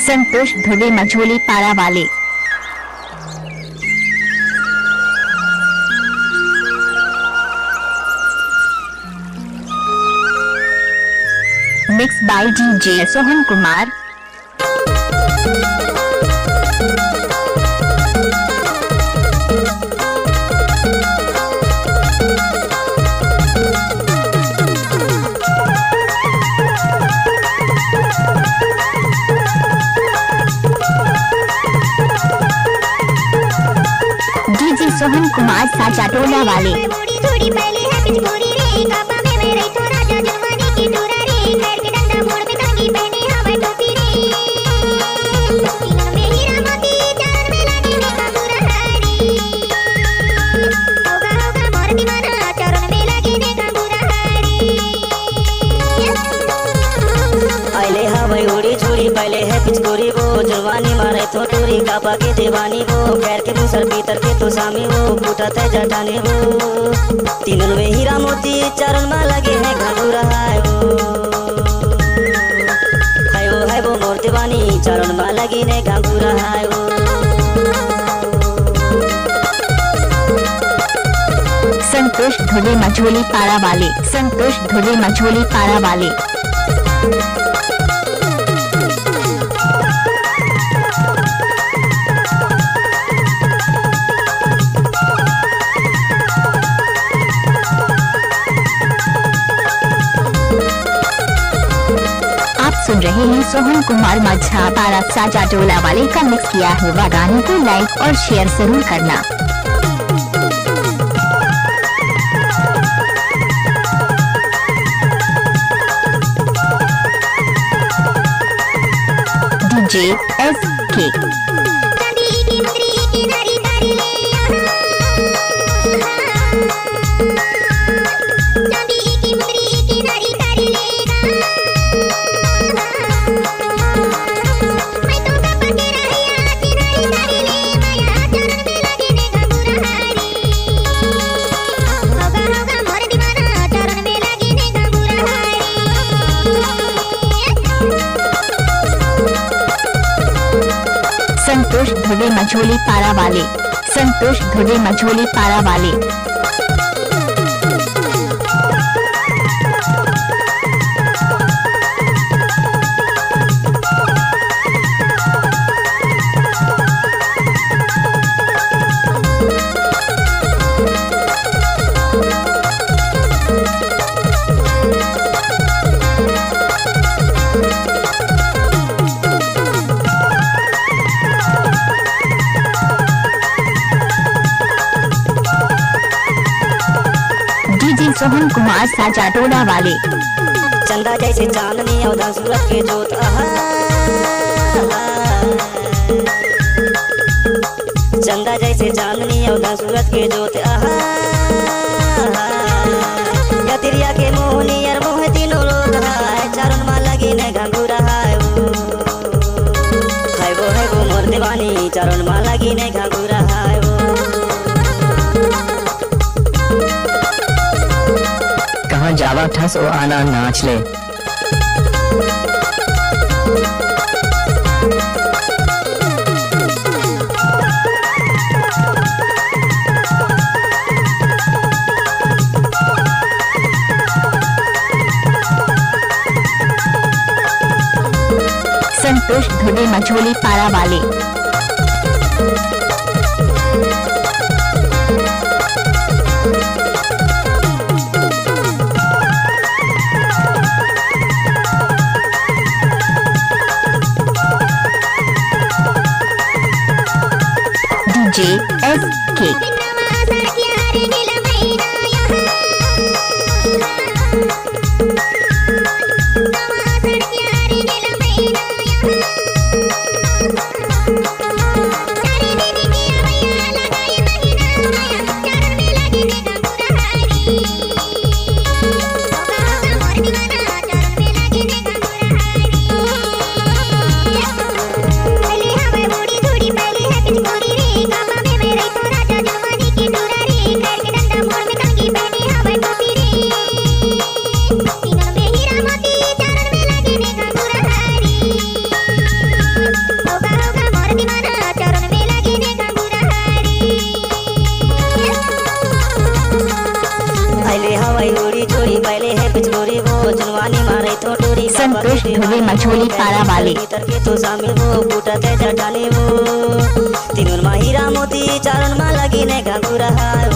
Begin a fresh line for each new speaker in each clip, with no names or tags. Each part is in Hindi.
संतोष धुले मझोली पारा वाले। Mix by DJ Sohan Kumar. DJ Sohan Kumar साचा टोला वाले।
पहले है पिचकोरी वो जवानी मारे तो टूरी कापा के दीवानी वो पैर के दूसर भीतर के तो सामी वो फूटा थे जटाने वो तीनों में हीरा मोती चरण में लगे हैं घाघुरा है वो मोर दीवानी चरण में लगी ने घाघुरा है वो।
संतोष धुले मझोली पारा वाले। संतोष धुले मझोली पारा वाले। सुन रहे हैं सोहन कुमार माझा पारा साचा टोला वाले का मिक्स किया हुआ गाने को लाइक और शेयर जरूर करना। डीजे एस के। संतोष धुले मझोली पारा वाले। संतोष धुले मझोली पारा वाले। सोहन कुमार साचा टोला वाले।
चंदा जैसे चांदनी औधा सूरज के जोत चंदा जैसे चांदनी औधा सूरज के जोत तिरिया के मोहनी और मोह तीनों लोग चरण में लगी ने घाघुरा है वो मोर दीवानी चरण में लगी ने घाघुरा है वो।
कहाँ जावा ठस ओ आना नाच ले।
संतोष धुले मझोली पारा वाले। डीजे एस के। ध्रुवे मझोली पारा वाले
भीतर के तो सामी वो फूटत है जटानी वो तीनों मा हीरा मोती चारण मा लगी ने घाघुरा है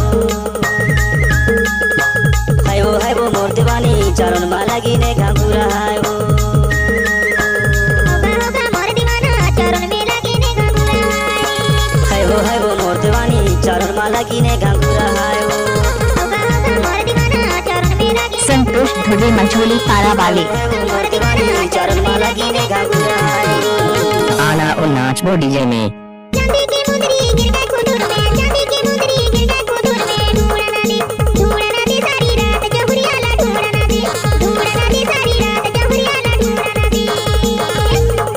वो मोर दीवानी चारण मा लगी ने घाघुरा है वो है वो मोर दीवानी चारण मा लगी ने घाघुरा है वो
संतोष ध्रुवे मझोली पारा वाले
मोर दीवानी चारण मा लगी ने घाघुरा है वो
आना और नाचबो डीजे में।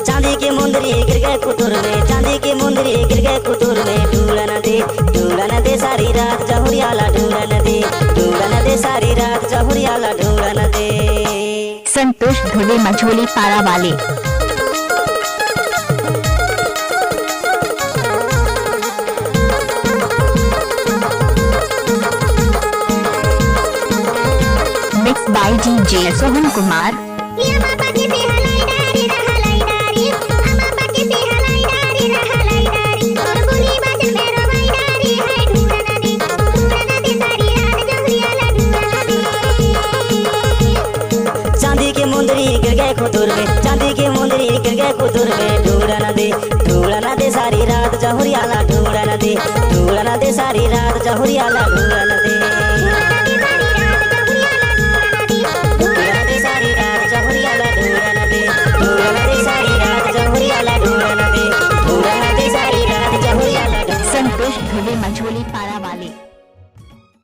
चांदी के मुंदरी गिर गए कुतुर में चांदी के मुंदरी गिर गए कुतुर में ढूंढा न दे सारी रात जहुरियाला ढूंढा न दे सारी रात जहुरियाला ढूंढा न दे।
संतोष ध्रुवे मझोली पारा वाले mix by DJ Sohan Kumar.
चांदी के मुंदरी गिर गए खुतुर में चांदी के मुंदरी गिर गए खुतुर में ढूंढा न दे सारी रात जहुरियाला ढूंढा न दे सारी रात जहुरियाला ढूंढा न दे ढूंढा न दे सारी रात जहुरियाला ढूंढा न दे ढूंढा न दे सारी रात जहुरियाला ढूंढा न दे ढूंढा न दे सारी रात जहुरियाला।
संतोष ध्रुवे मझोली पारा वाले।